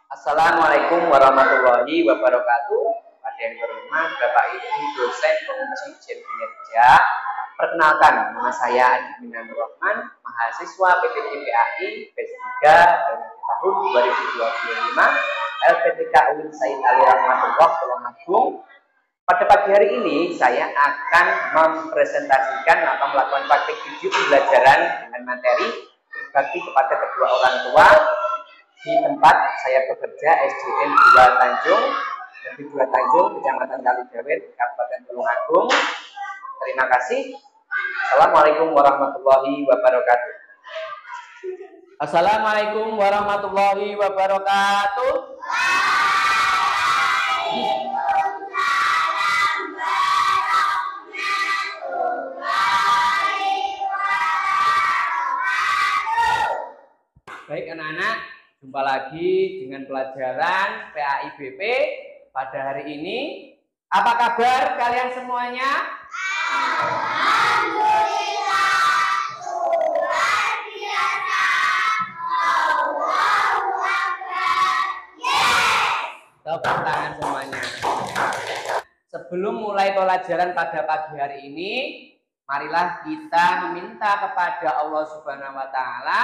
Assalamualaikum warahmatullahi wabarakatuh. Pada yang berhormat Bapak Ibu dosen penguji ujian kinerja. Perkenalkan, nama saya Adi Minanur Rahman, mahasiswa PPDPAI PES 3 tahun 2025, LPTK UIN Said Ali Rahmatullah Tulungagung. Pada pagi hari ini saya akan mempresentasikan atau melakukan praktik video pembelajaran dengan materi berbakti kepada kedua orang tua di tempat saya bekerja, SDN 2 Tanjung, Negeri 2 Tanjung, Kecamatan Kalijawet, Kabupaten Tulungagung. Terima kasih. Assalamualaikum warahmatullahi wabarakatuh. Assalamualaikum warahmatullahi wabarakatuh. Baik anak-anak, jumpa lagi dengan pelajaran PAIBP pada hari ini. Apa kabar kalian semuanya? Alhamdulillah, luar biasa. Allahu Akbar. Yes. Tepuk tangan semuanya. Sebelum mulai pelajaran pada pagi hari ini, marilah kita meminta kepada Allah Subhanahu wa Ta'ala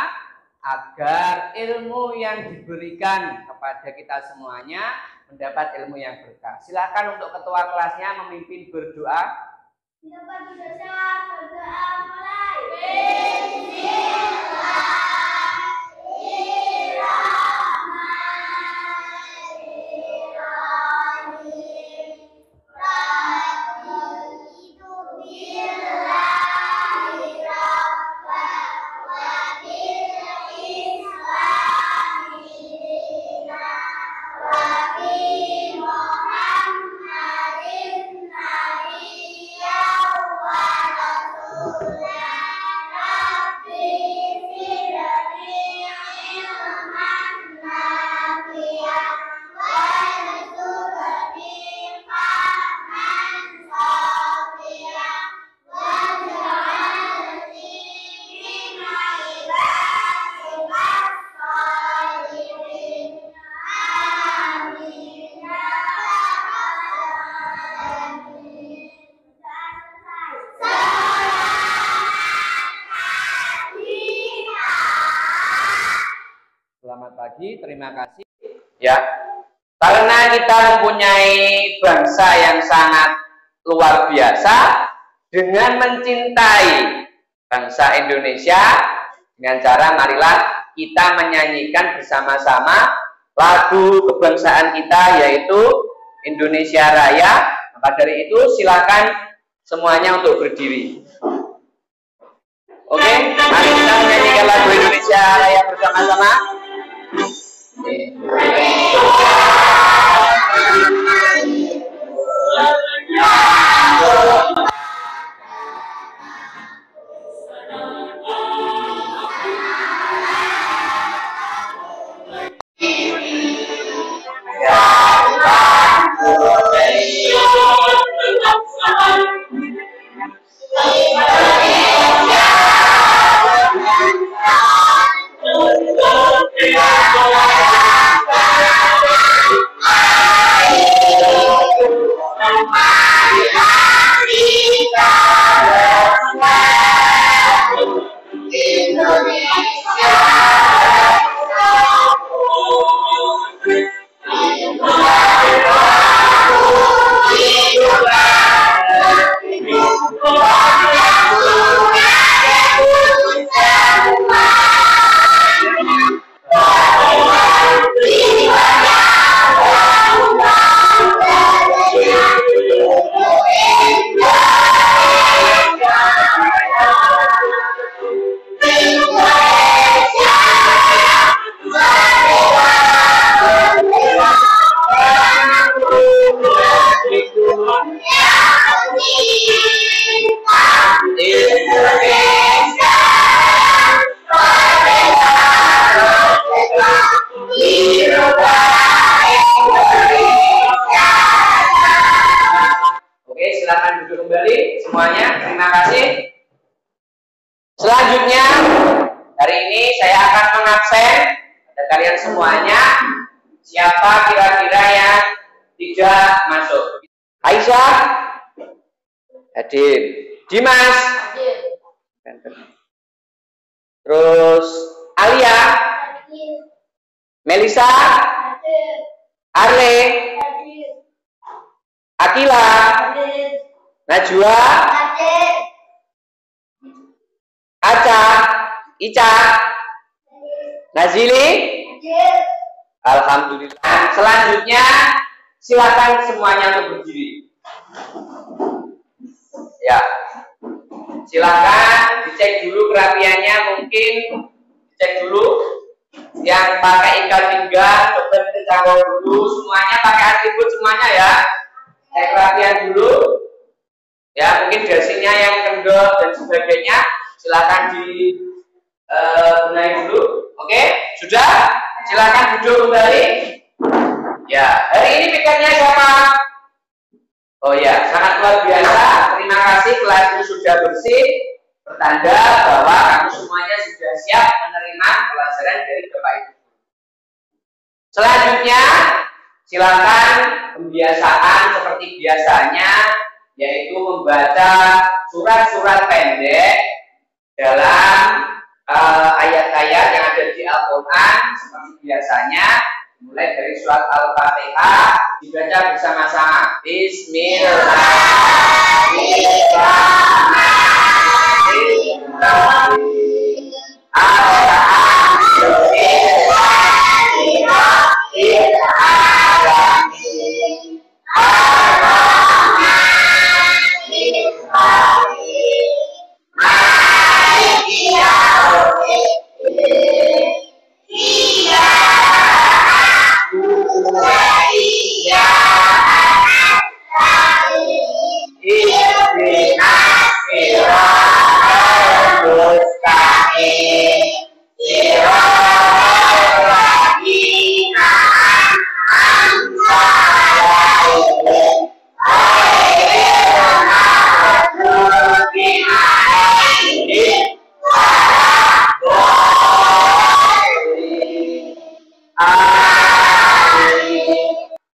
agar ilmu yang diberikan kepada kita semuanya mendapat ilmu yang berkah. Silakan untuk ketua kelasnya memimpin berdoa. Dapat dosa berdoa mulai. Bismillahirrahmanirrahim. Raditu billahi rabban wa bil islami dinan wa bi Muhammadin nabiyyan wa rasulan. Rabbi zidni ilman nafi'an warzuqni fahman shafi'an waj'alni min ibadika sholihin. Amin ya rabbal alamin. Selamat pagi, terima kasih. Ya, karena kita mempunyai bangsa yang sangat luar biasa, dengan mencintai bangsa Indonesia, dengan cara marilah kita menyanyikan bersama-sama lagu kebangsaan kita, yaitu Indonesia Raya. Maka dari itu silakan semuanya untuk berdiri. Oke, mari kita menyanyikan lagu Indonesia Raya bersama-sama. Oke, silakan duduk kembali semuanya. Terima kasih. Selanjutnya, hari ini saya akan mengabsen pada kalian semuanya Siapa kira-kira yang tidak masuk? Aisyah? Hadir. Dimas? Hadir. Terus Alia? Hadir. Melisa? Hadir. Arle? Hadir. Akila? Hadir. Najwa? Hadir. Aca? Ica? Nazili? Hadir. Alhamdulillah. Selanjutnya silakan semuanya untuk berdiri. Ya. Silakan dicek dulu kerapiannya, mungkin dicek dulu. Yang pakai ikat pinggang, coba dicangkok dulu. Semuanya pakai atribut semuanya ya. Cek kerapian dulu. Ya, mungkin dressingnya yang kendor dan sebagainya. Silakan dibenahi dulu. Oke, sudah? Silakan duduk kembali. Ya, hari ini pikirnya siapa? Oh ya, sangat luar biasa. Terima kasih, kelasmu sudah bersih. Pertanda bahwa kamu semuanya sudah siap menerima pelajaran dari Bapak Ibu. Selanjutnya, silakan pembiasaan seperti biasanya, yaitu membaca surat-surat pendek dalam ayat-ayat yang ada di Al-Quran seperti biasanya, mulai dari surat Al-Fatihah dibaca bersama-sama.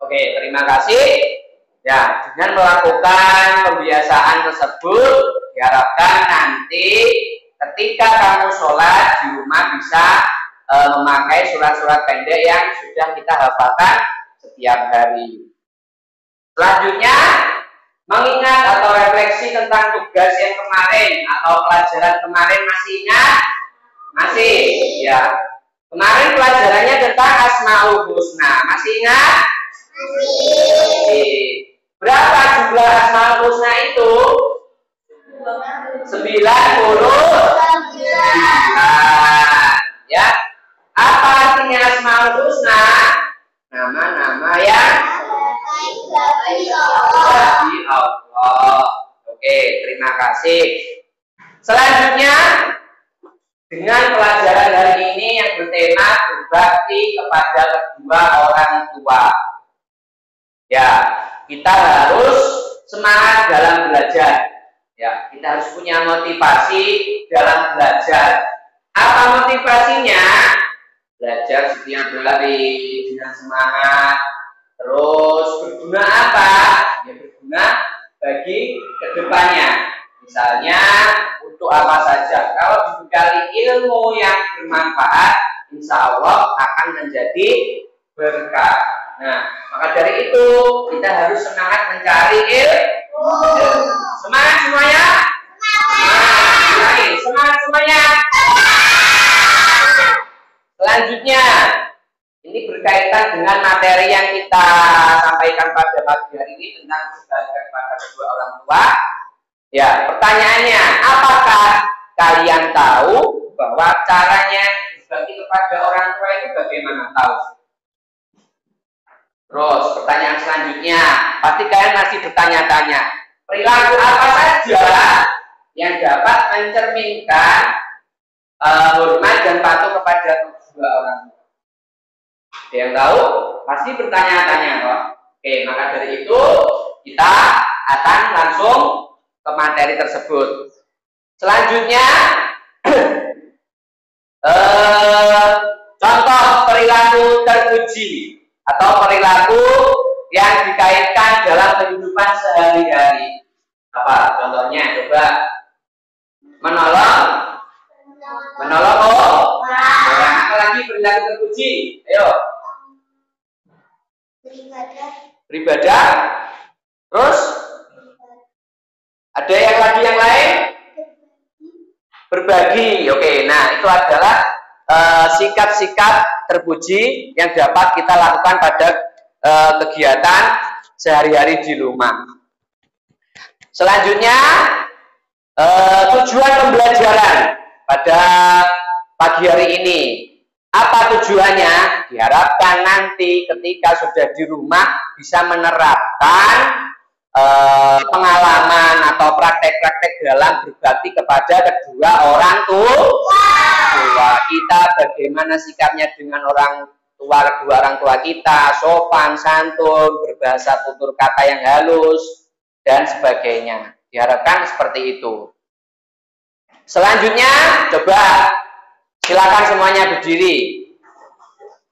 Oke, terima kasih. Ya, dengan melakukan pembiasaan tersebut diharapkan nanti ketika kamu sholat di rumah bisa memakai surat-surat pendek yang sudah kita hafalkan setiap hari. Selanjutnya, mengingat atau refleksi tentang tugas yang kemarin atau pelajaran kemarin, masih ingat? Masih, ya. Kemarin pelajarannya tentang Asmaul Husna, masih ingat? Masih. Berapa jumlah Asmaul Husna itu? 99. Ya. Apa artinya Asmaul Husna? Nama-nama yang bagi Allah. Oke, terima kasih. Selanjutnya, dengan pelajaran hari ini yang bertema berbakti kepada kedua orang tua. Ya, kita harus semangat dalam belajar. Ya, kita harus punya motivasi dalam belajar. Apa motivasinya? Belajar setiap hari dengan semangat. Terus berguna apa? Ya, berguna bagi kedepannya. Misalnya untuk apa saja. Kalau dibekali ilmu yang bermanfaat, insya Allah akan menjadi berkah. Nah, maka dari itu kita harus semangat mencari ilmu. Semangat semuanya. Semangat semuanya. Selanjutnya, ini berkaitan dengan materi yang kita sampaikan pada pagi hari ini tentang berbakti kepada kedua orang tua. Ya, pertanyaannya, apakah kalian tahu bahwa caranya berbakti kepada orang tua itu bagaimana? Tahu? Terus, pertanyaan selanjutnya, pasti kalian masih bertanya-tanya, perilaku apa saja yang dapat mencerminkan hormat dan patuh kepada kedua orang tua? Ada yang tahu? Pasti bertanya-tanya, kok. Oke, maka dari itu kita akan langsung ke materi tersebut. Selanjutnya, contoh perilaku terpuji. atau perilaku yang dikaitkan dalam kehidupan sehari-hari. Apa contohnya? Coba menolong orang. Apalagi perilaku terpuji. Ayo. Beribadah. Terus ada yang lain? Berbagi. Oke, nah itu adalah sikap-sikap terpuji yang dapat kita lakukan pada kegiatan sehari-hari di rumah. Selanjutnya tujuan pembelajaran pada pagi hari ini. Apa tujuannya? Diharapkan nanti ketika sudah di rumah bisa menerapkan pengalaman atau praktek-praktek dalam berbakti kepada kedua orang tua kita, bagaimana sikapnya dengan kedua orang tua kita, sopan, santun, berbahasa tutur kata yang halus, dan sebagainya. Diharapkan seperti itu. Selanjutnya, coba silakan semuanya berdiri.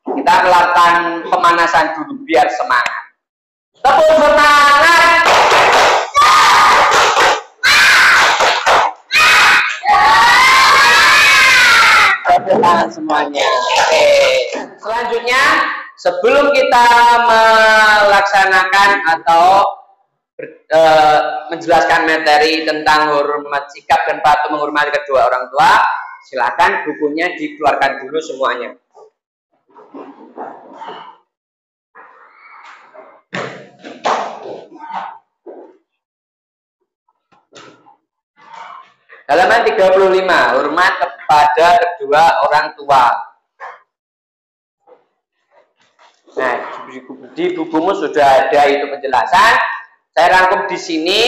Kita melakukan pemanasan dulu biar semangat. Tepuk semangat. Semangat semuanya. Oke. Selanjutnya, sebelum kita melaksanakan atau menjelaskan materi tentang hormat, sikap dan patuh menghormati kedua orang tua, silakan bukunya dikeluarkan dulu semuanya. Halaman 35, hormat kepada kedua orang tua. Nah, di bukumu sudah ada itu penjelasan. Saya rangkum di sini,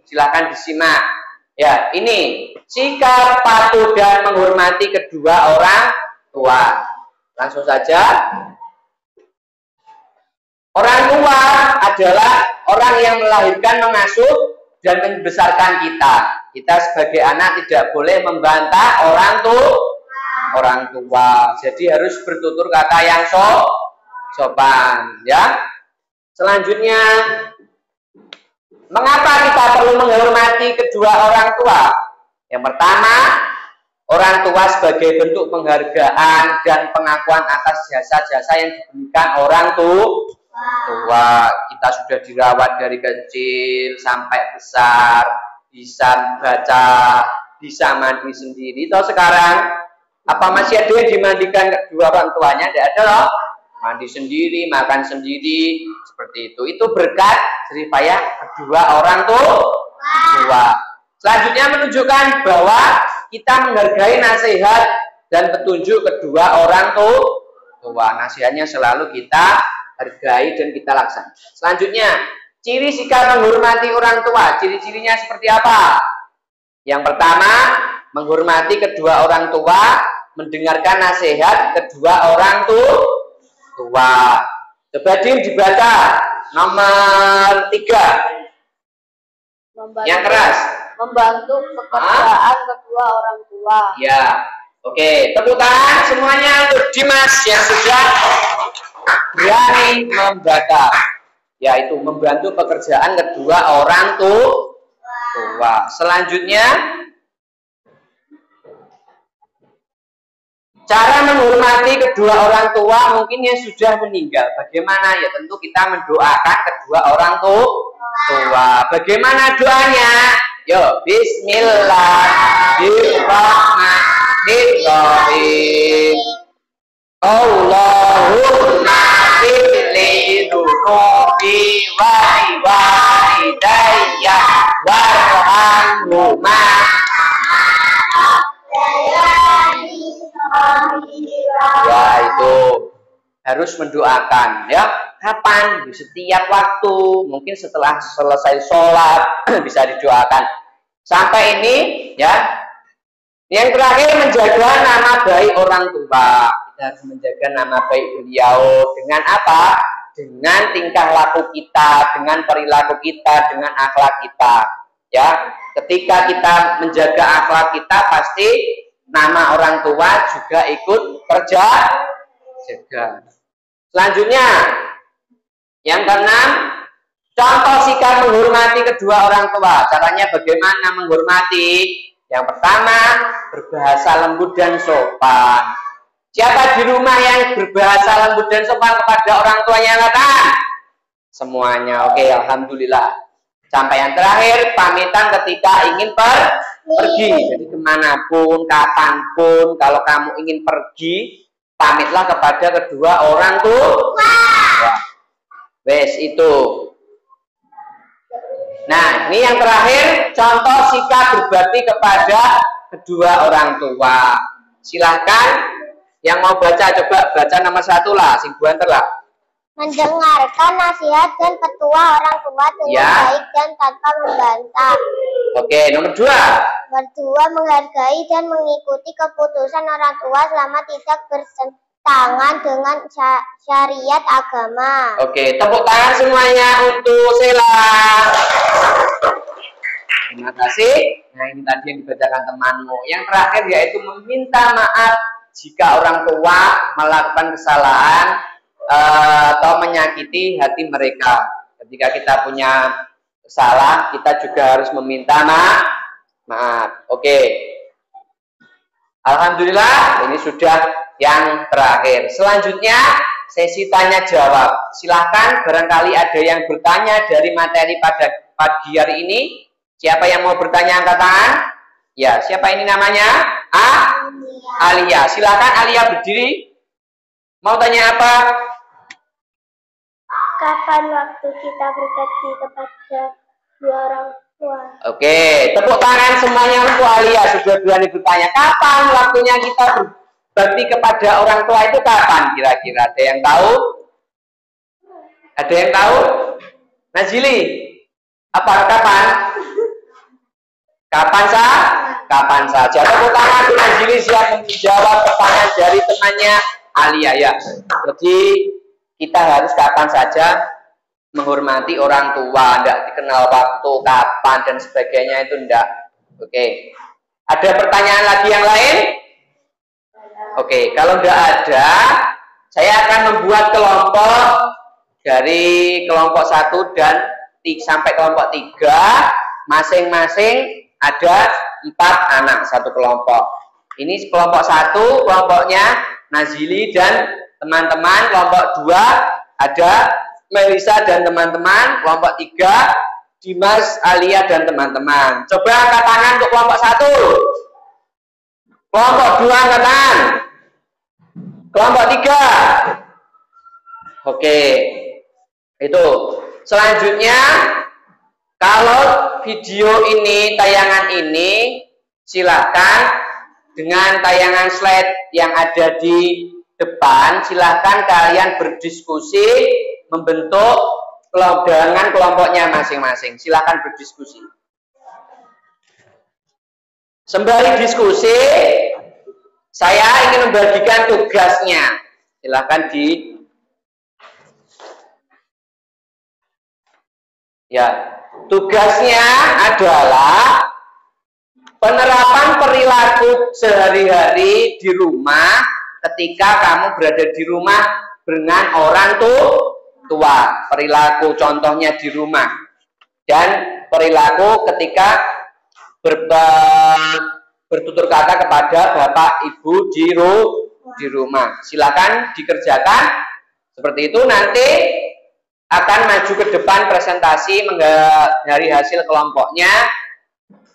silakan disimak. Ya, ini sikap patuh dan menghormati kedua orang tua. Langsung saja. Orang tua adalah orang yang melahirkan, mengasuh, dan membesarkan kita. Kita sebagai anak tidak boleh membantah orang tua. Jadi harus bertutur kata yang sopan, ya. Selanjutnya, mengapa kita perlu menghormati kedua orang tua? Yang pertama, orang tua sebagai bentuk penghargaan dan pengakuan atas jasa-jasa yang diberikan orang tua. Kita sudah dirawat dari kecil sampai besar, bisa baca, bisa mandi sendiri. Toh sekarang, apa masih ada yang dimandikan kedua orang tuanya? Tidak ada loh. Mandi sendiri, makan sendiri, seperti itu. Itu berkat jerih payah kedua orang tua. Selanjutnya menunjukkan bahwa kita menghargai nasihat dan petunjuk kedua orang tua. Nasihatnya selalu kita hargai dan kita laksanakan. Selanjutnya, ciri sikap menghormati orang tua. Ciri-cirinya seperti apa? Yang pertama, menghormati kedua orang tua, mendengarkan nasihat kedua orang tua. Coba dibaca nomor 3. Yang keras. Membantu pekerjaan kedua orang tua. Ya, oke. Tepuk tangan semuanya untuk Dimas yang sudah berani membaca. Yaitu membantu pekerjaan kedua orang tua. Selanjutnya, cara menghormati kedua orang tua mungkin yang sudah meninggal. Bagaimana? Ya tentu kita mendoakan kedua orang tua. Bagaimana doanya? Yo, bismillahirrahmanirrahim. Allahumma fili dunubi wa walidayya warhamhuma. Ya, itu harus mendoakan, ya. Kapan? Di setiap waktu, mungkin setelah selesai sholat bisa didoakan. Sampai ini, ya. Yang terakhir, menjaga nama baik orang tua. Kita harus menjaga nama baik beliau dengan apa? Dengan tingkah laku kita, dengan perilaku kita, dengan akhlak kita. Ya, ketika kita menjaga akhlak kita, pasti nama orang tua juga ikut terjaga. Selanjutnya, Yang keenam, contoh sikap menghormati kedua orang tua. Caranya bagaimana menghormati? Yang pertama, berbahasa lembut dan sopan. Siapa di rumah yang berbahasa lembut dan sopan kepada orang tuanya? Katakan. Semuanya. Oke, alhamdulillah. Sampai yang terakhir, pamitan ketika ingin pergi. Jadi kemanapun, kapanpun, kalau kamu ingin pergi, pamitlah kepada kedua orang tua. Wes itu. Nah, ini yang terakhir, contoh sikap berbakti kepada kedua orang tua. Silahkan yang mau baca, coba baca nomor 1 lah, sing buanter lah. Mendengarkan nasihat dan petua orang tua dengan baik dan tanpa membantah. Oke, nomor 2. Nomor 2, menghargai dan mengikuti keputusan orang tua selama tidak bertentangan dengan syariat agama. Oke, tepuk tangan semuanya untuk Sela. Terima kasih. Nah, ini tadi yang dibacakan temanmu. Yang terakhir yaitu meminta maaf jika orang tua melakukan kesalahan atau menyakiti hati mereka. Ketika kita punya salah, kita juga harus meminta maaf. Oke. Alhamdulillah, ini sudah yang terakhir. Selanjutnya, sesi tanya jawab. Silahkan, barangkali ada yang bertanya dari materi pada pagi hari ini. Siapa yang mau bertanya, angkat tangan? Ya, siapa ini namanya? Alia. Silahkan Alia berdiri. Mau tanya apa? Kapan waktu kita berbakti kepada dua orang tua? Oke, tepuk tangan semuanya untuk Alia. Sudah berani bertanya. Kapan waktunya kita berbakti kepada orang tua itu kapan kira-kira? Ada yang tahu? Ada yang tahu? Najili, apa kapan? Kapan saja. Tepuk tangan untuk Najili yang menjawab pertanyaan dari temannya Alia ya. Jadi kita harus kapan saja menghormati orang tua, tidak dikenal waktu, kapan dan sebagainya itu enggak. Oke. Ada pertanyaan lagi yang lain? Oke, kalau enggak ada, saya akan membuat kelompok dari kelompok 1 dan sampai kelompok 3, masing-masing ada 4 anak satu kelompok. Ini kelompok 1, kelompoknya Nazili dan teman-teman. Kelompok 2 ada Melisa dan teman-teman. Kelompok 3 Dimas, Alia dan teman-teman. Coba angkat tangan untuk kelompok 1. Kelompok 2 angkat tangan. Kelompok 3. Oke. Itu. Selanjutnya, kalau video ini, tayangan ini, silahkan dengan tayangan slide yang ada di depan, silahkan kalian berdiskusi, membentuk dengan kelompoknya masing-masing. Silahkan berdiskusi. Sembari diskusi, saya ingin membagikan tugasnya. Silahkan tugasnya adalah penerapan perilaku sehari-hari di rumah ketika kamu berada di rumah dengan orang tua. Perilaku contohnya di rumah. Dan perilaku ketika bertutur kata kepada bapak ibu di rumah. Silakan dikerjakan seperti itu. Nanti akan maju ke depan presentasi dari hasil kelompoknya.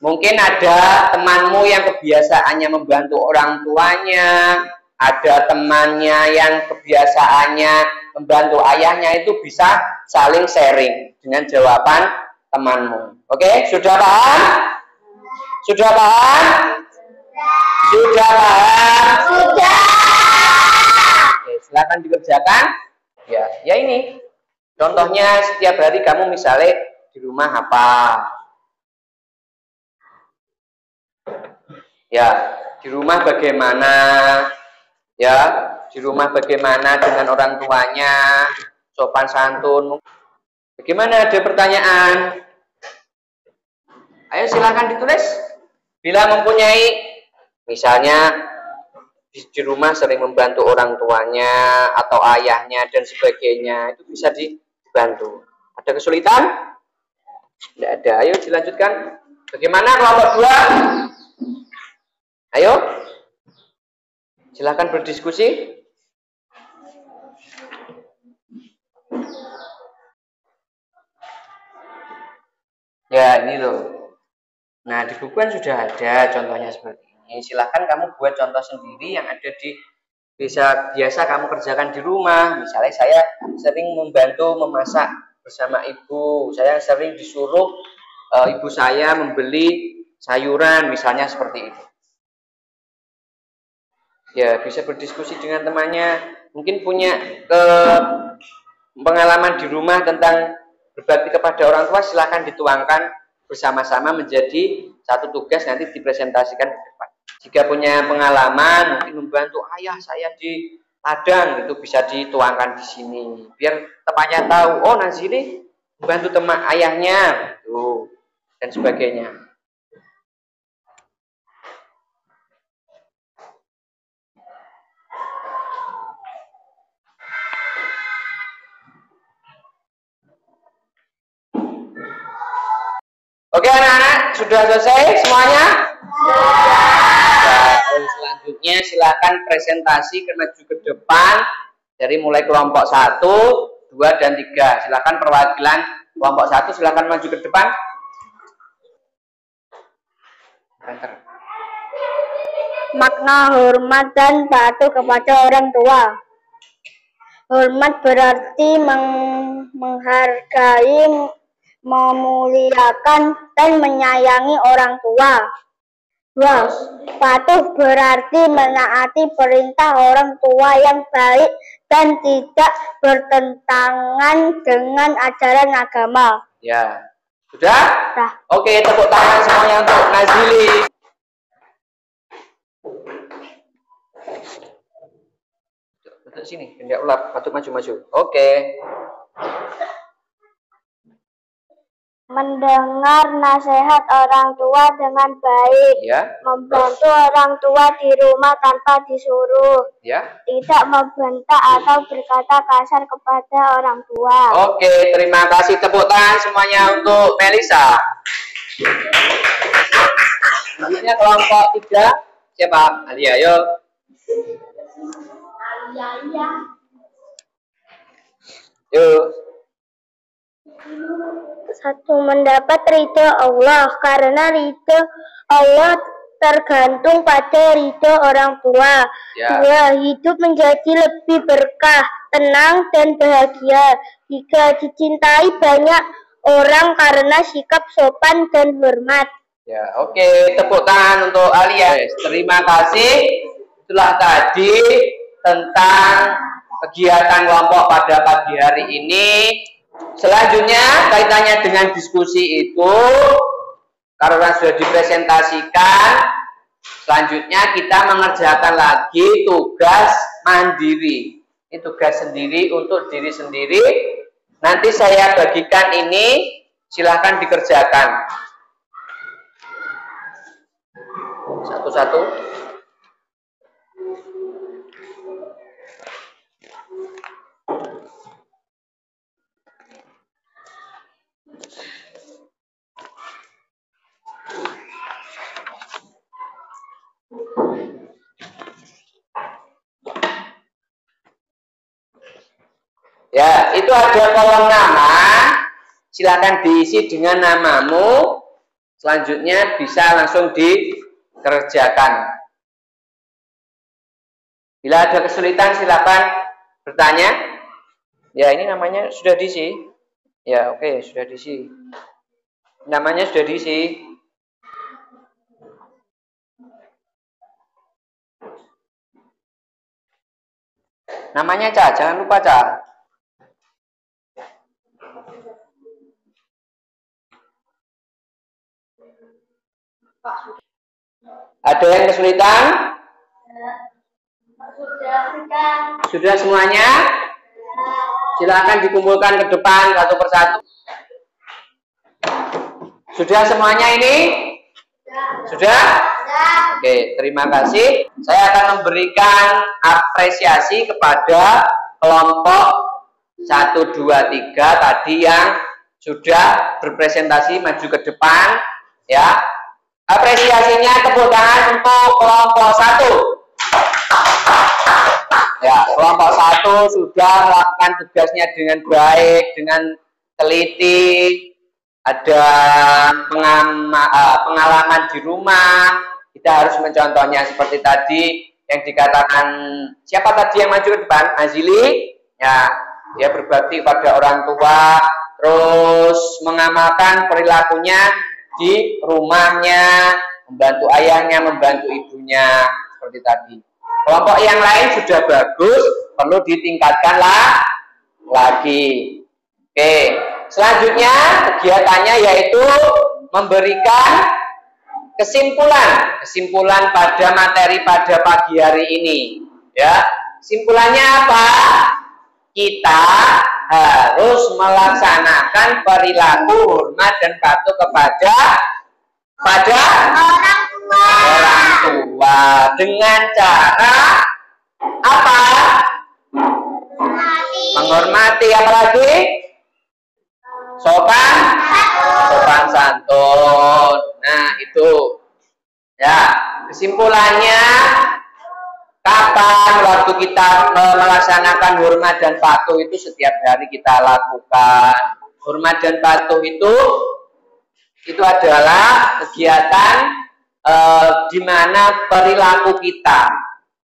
Mungkin ada temanmu yang kebiasaannya membantu orang tuanya, ada temannya yang kebiasaannya membantu ayahnya, itu bisa saling sharing dengan jawaban temanmu. Oke, sudah paham? Sudah paham? Sudah paham? Sudah. Oke, silakan dikerjakan. Ya ini. Contohnya setiap hari kamu misalnya di rumah apa? Ya, di rumah bagaimana? Ya, di rumah bagaimana dengan orang tuanya? Sopan santun. Bagaimana, ada pertanyaan? Ayo silakan ditulis. Bila mempunyai, misalnya di rumah sering membantu orang tuanya atau ayahnya dan sebagainya, itu bisa dibaca bantu. Ada kesulitan? Tidak ada. Ayo dilanjutkan. Bagaimana kelompok 2? Ayo. Silakan berdiskusi. Ya, ini loh. Nah, di buku kan sudah ada contohnya seperti ini. Silakan kamu buat contoh sendiri yang ada di biasa kamu kerjakan di rumah. Misalnya saya sering membantu memasak bersama ibu. Saya sering disuruh ibu saya membeli sayuran, misalnya seperti itu. Ya, bisa berdiskusi dengan temannya. Mungkin punya pengalaman di rumah tentang berbakti kepada orang tua, silakan dituangkan bersama-sama menjadi satu tugas, nanti dipresentasikan ke depan. Jika punya pengalaman mungkin membantu ayah saya di ladang, itu bisa dituangkan di sini biar temannya tahu, oh nanti ini membantu teman ayahnya gitu, dan sebagainya. Oke anak-anak, sudah selesai semuanya? Selanjutnya silakan presentasi ke maju ke depan dari mulai kelompok 1, 2, dan 3. Silakan perwakilan kelompok 1 silakan maju ke depan. Makna hormat dan patuh kepada orang tua. Hormat berarti menghargai, memuliakan, dan menyayangi orang tua. 2. Patuh berarti menaati perintah orang tua yang baik dan tidak bertentangan dengan ajaran agama. Ya, sudah? Sudah. Oke, tepuk tangan semuanya untuk Nazili. Duduk sini, tidak ulap, patut maju-maju. Oke. Mendengar nasihat orang tua dengan baik. Ya. Membantu orang tua di rumah tanpa disuruh. Ya. Tidak membentak atau berkata kasar kepada orang tua. Oke, terima kasih. Tepuk tangan semuanya untuk Melisa. Selanjutnya kelompok 3. Siapa? Alia, ayo. Alia. Yuk. 1. Mendapat ridho Allah, karena ridho Allah tergantung pada ridho orang tua. Ya. 2. Hidup menjadi lebih berkah, tenang, dan bahagia jika dicintai banyak orang karena sikap sopan dan hormat. Ya, oke. Tepuk tangan untuk Alia. Terima kasih. Itulah tadi tentang kegiatan kelompok pada pagi hari ini. Selanjutnya kaitannya dengan diskusi itu, karena sudah dipresentasikan, selanjutnya kita mengerjakan lagi tugas mandiri. Ini tugas sendiri untuk diri sendiri. Nanti saya bagikan ini, silahkan dikerjakan. Satu-satu. Ya, itu ada kolom nama. Silakan diisi dengan namamu. Selanjutnya bisa langsung dikerjakan. Bila ada kesulitan silakan bertanya. Ya, ini namanya sudah diisi. Ya, oke, sudah diisi. Namanya sudah diisi. Namanya Ca, jangan lupa Ca. Ada yang kesulitan? Sudah semuanya? Silakan dikumpulkan ke depan satu persatu. Sudah semuanya ini? Sudah? Oke, terima kasih. Saya akan memberikan apresiasi kepada kelompok 1, 2, 3 tadi yang sudah berpresentasi maju ke depan, ya. Apresiasinya tepuk tangan untuk kelompok 1. Ya, kelompok 1 sudah melakukan tugasnya dengan baik, dengan teliti. Ada pengalaman di rumah. Kita harus mencontohnya seperti tadi yang dikatakan, siapa tadi yang maju ke depan? Azili. Ya, dia berbakti pada orang tua, terus mengamalkan perilakunya di rumahnya, membantu ayahnya, membantu ibunya, seperti tadi. Kelompok yang lain sudah bagus, perlu ditingkatkan lagi. Oke, selanjutnya kegiatannya yaitu memberikan kesimpulan pada materi pada pagi hari ini. Ya, kesimpulannya apa? Kita harus melaksanakan perilaku hormat dan patuh kepada orang tua dengan cara apa? Menghormati, apalagi sopan santun. Nah, itu ya, kesimpulannya, kapan waktu kita melaksanakan hormat dan patuh itu setiap hari kita lakukan. Hormat dan patuh itu adalah kegiatan di mana perilaku kita,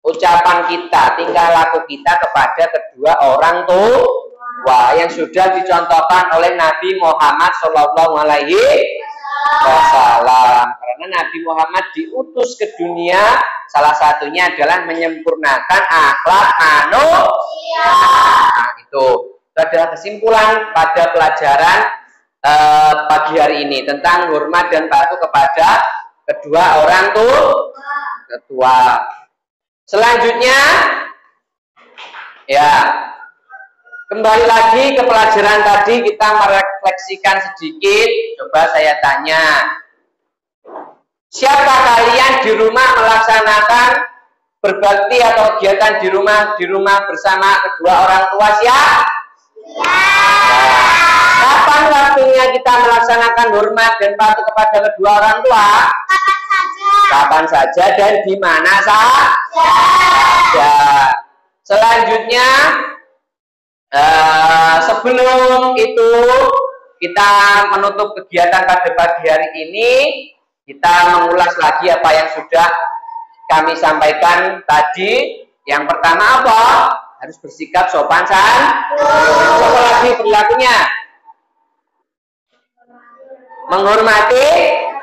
ucapan kita, tingkah laku kita kepada kedua orang tua yang sudah dicontohkan oleh Nabi Muhammad SAW. Karena Nabi Muhammad diutus ke dunia, salah satunya adalah menyempurnakan akhlak manusia. Nah, itu adalah kesimpulan pada pelajaran pagi hari ini tentang hormat dan patuh kepada kedua orang tua. Selanjutnya, ya, kembali lagi ke pelajaran tadi, kita merefleksikan sedikit. Coba saya tanya, siapa kalian di rumah melaksanakan berbakti atau kegiatan di rumah bersama kedua orang tua? Siapa? Kapan waktunya kita melaksanakan hormat dan patuh kepada kedua orang tua? Kapan saja dan di mana saja. Selanjutnya, sebelum itu kita menutup kegiatan pada pagi hari ini, kita mengulas lagi apa yang sudah kami sampaikan tadi. Yang pertama apa? Harus bersikap sopan santun. Apa lagi perilakunya? Menghormati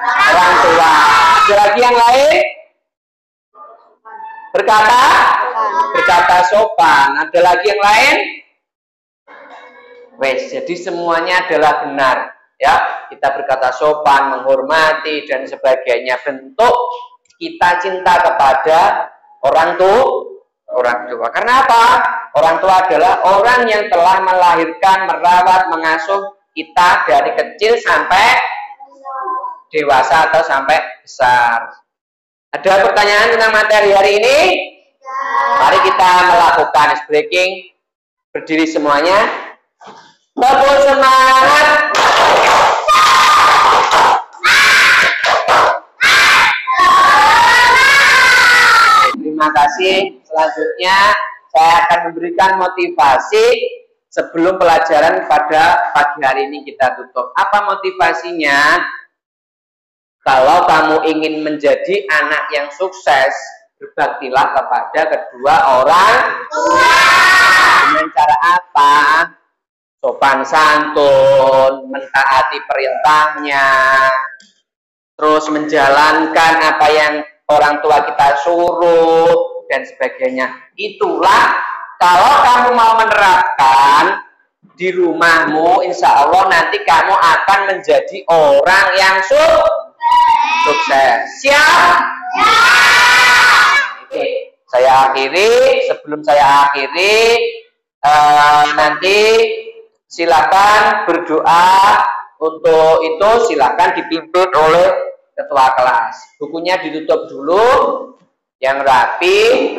orang tua. Ada lagi yang lain? Berkata sopan. Ada lagi yang lain? Wes, jadi semuanya adalah benar, ya. Kita berkata sopan, menghormati dan sebagainya, bentuk kita cinta kepada orang tua. Karena apa? Orang tua adalah orang yang telah melahirkan, merawat, mengasuh kita dari kecil sampai dewasa atau sampai besar. Ada pertanyaan tentang materi hari ini? Mari kita melakukan ice breaking. Berdiri semuanya. Tepuk semangat. Terima kasih. Selanjutnya saya akan memberikan motivasi sebelum pelajaran pada pagi hari ini kita tutup. Apa motivasinya? Kalau kamu ingin menjadi anak yang sukses, berbaktilah kepada kedua orang tua. Dengan cara apa? Sopan santun, mentaati perintahnya, terus menjalankan apa yang orang tua kita suruh, dan sebagainya. Itulah kalau kamu mau menerapkan di rumahmu, insya Allah nanti kamu akan menjadi orang yang sukses. Siap? Oke, saya akhiri. Sebelum saya akhiri, nanti silakan berdoa. Untuk itu silakan dipimpin oleh ketua kelas. Bukunya ditutup dulu yang rapi.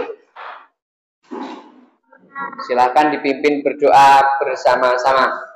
Silakan dipimpin berdoa bersama-sama.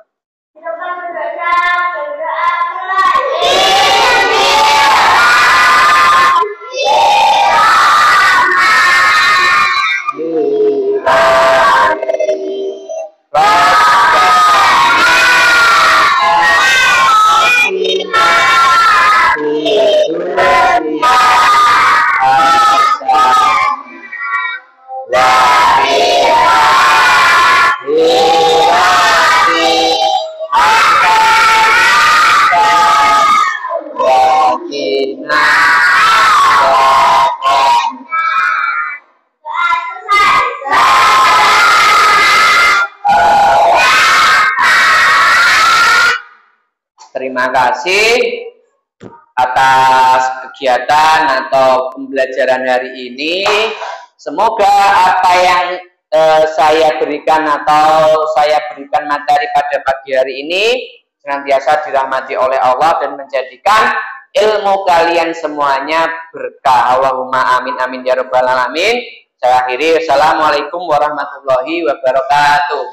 Terima kasih atas kegiatan atau pembelajaran hari ini. Semoga apa yang saya berikan materi pada pagi hari ini senantiasa dirahmati oleh Allah dan menjadikan ilmu kalian semuanya berkah. Allahumma amin amin ya rabbal alamin. Saya akhiri. Assalamualaikum warahmatullahi wabarakatuh.